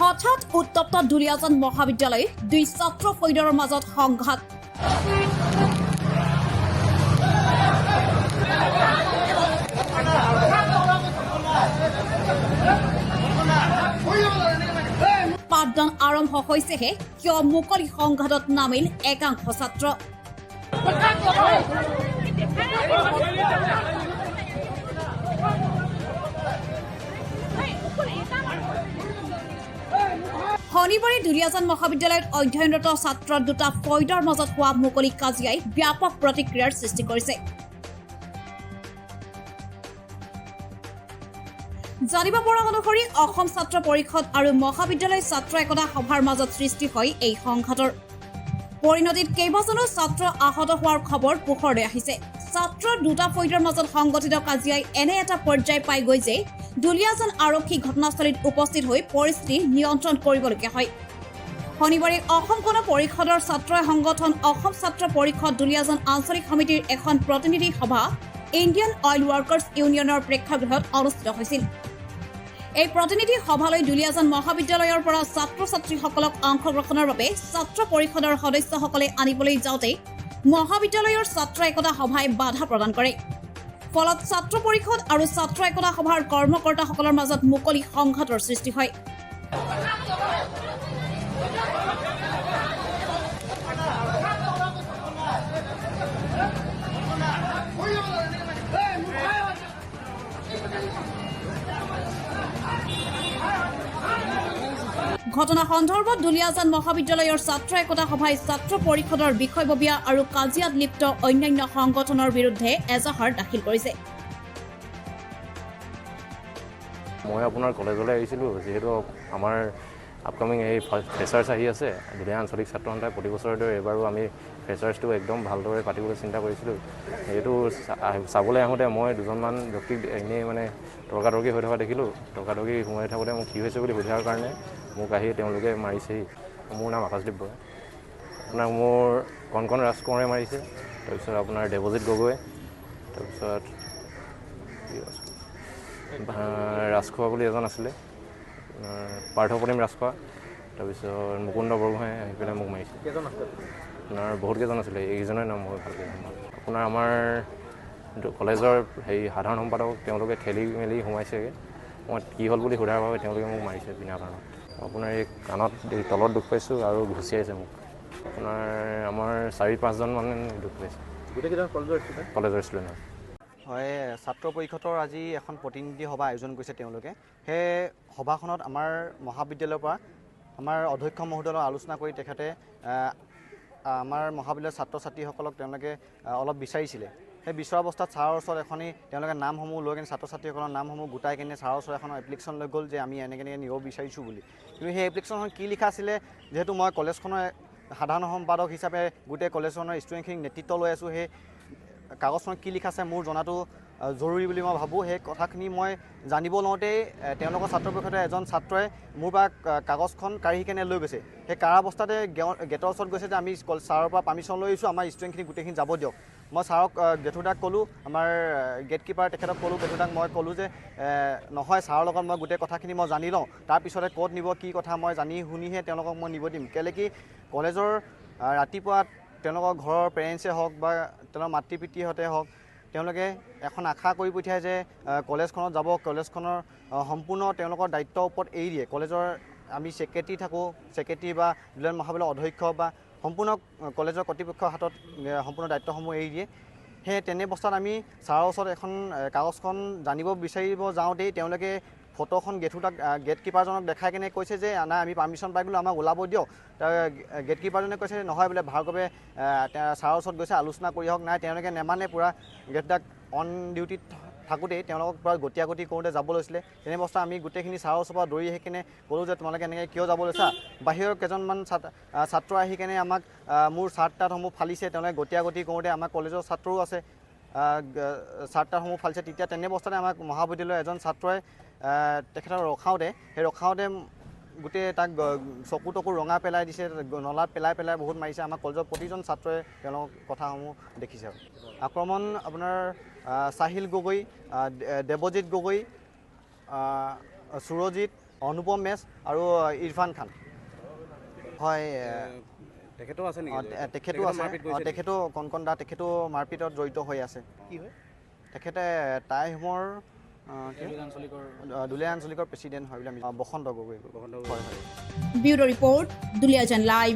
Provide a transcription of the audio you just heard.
হঠাৎ উত্তপ্ত দুলিয়াজান মহাবিদ্যালয় দুই ছাত্ৰ ফৈদৰৰ মাজত সংঘাত। পাঠদান আৰম্ভ হৈছেহে কিয় মুকলি সংঘাতত নামিল একাংশ ছাত্ৰ। শনিবাৰে দুলিয়াজান মহাবিদ্যালয়ত অধ্যয়নৰত ছাত্ৰৰ দুটা ফৈদৰ মাজত হোৱা মুকলি কাজিয়াই ব্যাপক প্ৰতিক্ৰিয়াৰ সৃষ্টি কৰিছে। জানিব পৰা অনুসৰি অসম ছাত্ৰ পৰিষদ আৰু মহাবিদ্যালয় ছাত্ৰ একতা সভাৰ মাজত সৃষ্টি হয় এই সংঘাতৰ পৰিণতিত কেইবাজনো ছাত্ৰ আহত হোৱাৰ খবৰ পোহৰলৈ আহিছে। ছাত্ৰৰ দুটা ফৈদৰ মাজত সংঘটিত কাজিয়াই এনে এটা পৰ্যায় পাই গৈ যে দুলিয়াজান আৰক্ষী ঘটনাস্থলীত উপস্থিত হৈ পৰিস্থিতি নিয়ন্ত্ৰণ কৰিবলগীয়া হয়। শনিবাৰে অসম গণ পৰিষদৰ ছাত্ৰ সংগঠন অসম ছাত্ৰ পৰিষদ দুলিয়াজান আঞ্চলিক সমিতিৰ এখন প্ৰতিনিধি সভা ইণ্ডিয়ান অইল ৱৰ্কাৰ্ছ ইউনিয়নৰ প্ৰেক্ষাগৃহত অনুষ্ঠিত হৈছিল। এই প্ৰতিনিধি সভালৈ দুলিয়াজান মহাবিদ্যালয়ৰ পৰা ছাত্ৰ ছাত্ৰীসকলক অংশগ্ৰহণৰ বাবে ছাত্ৰ পৰিষদৰ সদস্যসকলে আনিবলৈ যাওঁতে মহাবিদ্যালয়ৰ ছাত্ৰ একতা সভাই বাধা প্ৰদান কৰে। ফলত ছাত্ৰ পৰিষদ আৰু ছাত্ৰ একতা সভাৰ কৰ্মকৰ্তাসকলৰ মাজত মুকলি সংঘাতৰ সৃষ্টি হয়। ঘটনা সন্দৰ্ভত দুলিয়াজান মহাবিদ্যালয়ৰ ছাত্ৰ একতা সভাই ছাত্ৰ পৰিষদৰ বিষয়ববীয়া আৰু কাজিয়াত লিপ্ত অন্যান্য সংগঠনৰ বিৰুদ্ধে এজাহাৰ দাখিল কৰিছে। মই আপোনাৰ কলেজলৈ আহিছিলোঁ, যিহেতু আমাৰ আপকামিং এই ফ্ৰেচাৰ্ছ আহি আছে। দুলীয়া আঞ্চলিক ছাত্ৰ সন্থাই প্ৰতি বছৰৰ দৰে এইবাৰো আমি ফ্ৰেচাৰ্ছটো একদম ভালদৰে পাতিবলৈ চিন্তা কৰিছিলোঁ। সেইটো চাবলৈ আহোঁতে মই দুজনমান ব্যক্তিক এনেই মানে তৰ্কাতৰ্কি হৈ থকা দেখিলোঁ। তৰ্কাতৰ্কি সোমাই থাকোঁতে মোক কি হৈছে বুলি সোধাৰ কাৰণে মোক আহি তেওঁলোকে মাৰিছেহি। মোৰ নাম আকাশদ্বীপ বৰা। আপোনাৰ মোৰ কণকণ ৰাজকোঁৱৰে মাৰিছে, তাৰপিছত আপোনাৰ দেৱজিৎ গগৈ, তাৰপিছত ৰাজখোৱা বুলি এজন আছিলে, পাৰ্থপ্ৰতিম ৰাজখোৱা, তাৰপিছত মুকুন্দ বৰগোহাঁই আহি পেলাই মোক মাৰিছে। আপোনাৰ বহুত কেইজন আছিলে, এইকেইজনৰ নাম মই ভালকৈ জানো। আপোনাৰ আমাৰ কলেজৰ সাধাৰণ সম্পাদক তেওঁলোকে ঠেলি মেলি সোমাইছেগৈ। মই কি হ'ল বুলি সোধাৰ বাবে তেওঁলোকে মোক মাৰিছে বিনা কাৰণত। আপোনাৰ এই কাণত তলত দুখ পাইছোঁ আৰু ঘুচিয়াইছে মোক। আপোনাৰ আমাৰ 4-5জন মানে দুখ পাইছে। গোটেইকেইজন কলেজৰ ষ্টুডেণ্ট হয়। ছাত্ৰ পৰিষদৰ আজি এখন প্ৰতিনিধি সভা আয়োজন কৰিছে তেওঁলোকে। সেই সভাখনত আমাৰ মহাবিদ্যালয়ৰ পৰা আমাৰ অধ্যক্ষ মহোদয়ৰ আলোচনা কৰি তেখেতে আমাৰ মহাবিদ্যালয়ৰ ছাত্ৰ ছাত্ৰীসকলক তেওঁলোকে অলপ বিচাৰিছিলে। সেই বিচৰা অৱস্থাত ছাৰৰ ওচৰত এখনি তেওঁলোকে নামসমূহ লৈ কিনে ছাত্ৰ ছাত্ৰীসকলৰ নামসমূহ গোটাই কিনে ছাৰৰ ওচৰত এখন এপ্লিকেশ্যন লৈ গ'ল যে আমি এনেকৈ নিব বিচাৰিছোঁ বুলি। কিন্তু সেই এপ্লিকেশ্যনখন কি লিখা আছিলে, যিহেতু মই কলেজখনৰ সাধাৰণ সম্পাদক হিচাপে গোটেই কলেজখনৰ ষ্টুডেণ্টখিনিক নেতৃত্ব লৈ আছোঁ, সেই কাগজখনত কি লিখা আছে মোৰ জনাটো জৰুৰী বুলি মই ভাবোঁ। সেই কথাখিনি মই জানিব লওঁতেই তেওঁলোকৰ ছাত্ৰ পৰিষদৰ এজন ছাত্ৰই মোৰ পৰা কাগজখন কাঢ়ি কেনে লৈ গৈছে। সেই কাঢ়া অৱস্থাতে গেটৰ ওচৰত গৈছে যে আমি ছাৰৰ পৰা পাৰ্মিশ্যন লৈ আহিছোঁ, আমাৰ ষ্টুডেণ্টখিনি গোটেইখিনি যাব দিয়ক। মই ছাৰক গেটুদাক ক'লোঁ, আমাৰ গেট কিপাৰ তেখেতক ক'লোঁ, গেটুদাক মই ক'লোঁ যে নহয়, ছাৰৰ লগত মই গোটেই কথাখিনি মই জানি লওঁ, তাৰপিছতে ক'ত নিব কি কথা মই জানি শুনিহে তেওঁলোকক মই নিব দিম। কেলৈ কি কলেজৰ ৰাতিপুৱা তেওঁলোকৰ ঘৰৰ পেৰেণ্টছে হওক বা তেওঁলোকৰ মাতৃ পিতৃহঁতে হওক, তেওঁলোকে এখন আশা কৰি পঠিয়ায় যে কলেজখনত যাব, কলেজখনৰ সম্পূৰ্ণ তেওঁলোকৰ দায়িত্বৰ ওপৰত এৰি দিয়ে। কলেজৰ আমি ছেক্ৰেটাৰী থাকোঁ, ছেক্ৰেটাৰী বা দুলীয়াজান মহাবিদ্যালয়ৰ অধ্যক্ষ বা সম্পূৰ্ণ কলেজৰ কৰ্তৃপক্ষৰ হাতত সম্পূৰ্ণ দায়িত্বসমূহ এৰি দিয়ে। সেই তেনে অৱস্থাত আমি ছাৰৰ ওচৰত এখন কাগজখন জানিব বিচাৰিব যাওঁতেই তেওঁলোকে ফটোখন গেট কিপাৰজনক দেখাই কিনে কৈছে যে নাই আমি পাৰ্মিশ্যন পাই গ'লোঁ, আমাক ওলাব দিয়ক। গেট কিপাৰজনে কৈছে নহয় বোলে, ভাৰ্গৱে ছাৰৰ ওচৰত গৈছে আলোচনা কৰি হওক। নাই, তেওঁলোকে নেমানে, পূৰা গেটদাক অন ডিউটিত থাকোঁতেই তেওঁলোকক পূৰা গতিয়াগতি কৰোঁতে যাব লৈছিলে। তেনে অৱস্থা আমি গোটেইখিনি ছাৰৰ ওচৰৰ পৰা দৌৰি আহি কিনে ক'লোঁ যে তোমালোকে এনেকৈ কিয় যাব লৈছা। বাহিৰৰ কেইজনমান ছাত্ৰ আহি কেনে আমাক মোৰ চাৰ্ট তাৰ্টসমূহ ফালিছে। তেওঁলোকে গতিয়াগতি কৰোঁতে আমাৰ কলেজৰ ছাত্ৰও আছে, চাৰ্ট তাৰ্টসমূহ ফালিছে। তেতিয়া তেনে অৱস্থাতে আমাক মহাবিদ্যালয়ৰ এজন ছাত্ৰই তেখেতক ৰখাওঁতে গোটেই তাক চকু টকু ৰঙা পেলাই দিছে, নলাত পেলাই বহুত মাৰিছে। আমাৰ কলেজৰ প্ৰতিজন ছাত্ৰই তেওঁলোকৰ কথাসমূহ দেখিছে। আক্ৰমণ আপোনাৰ সাহিল গগৈ, দেৱজিৎ গগৈ, সুৰজিৎ, অনুপম মেছ আৰু ইৰফান খান হয় তেখেতো আছে নেকি তেখেতো আছে তেখেতো কণকণ দা তেখেতো মাৰপিটত জড়িত হৈ আছে কি হয় তেখেতে টাইহোমৰ দুলীয়া আঞ্চলিকৰ প্ৰেচিডেণ্ট হয় বুলি আমি বসন্ত গগৈ হয় হয় ব্যুৰো ৰিপৰ্ট দুলিয়াজান লাইভ।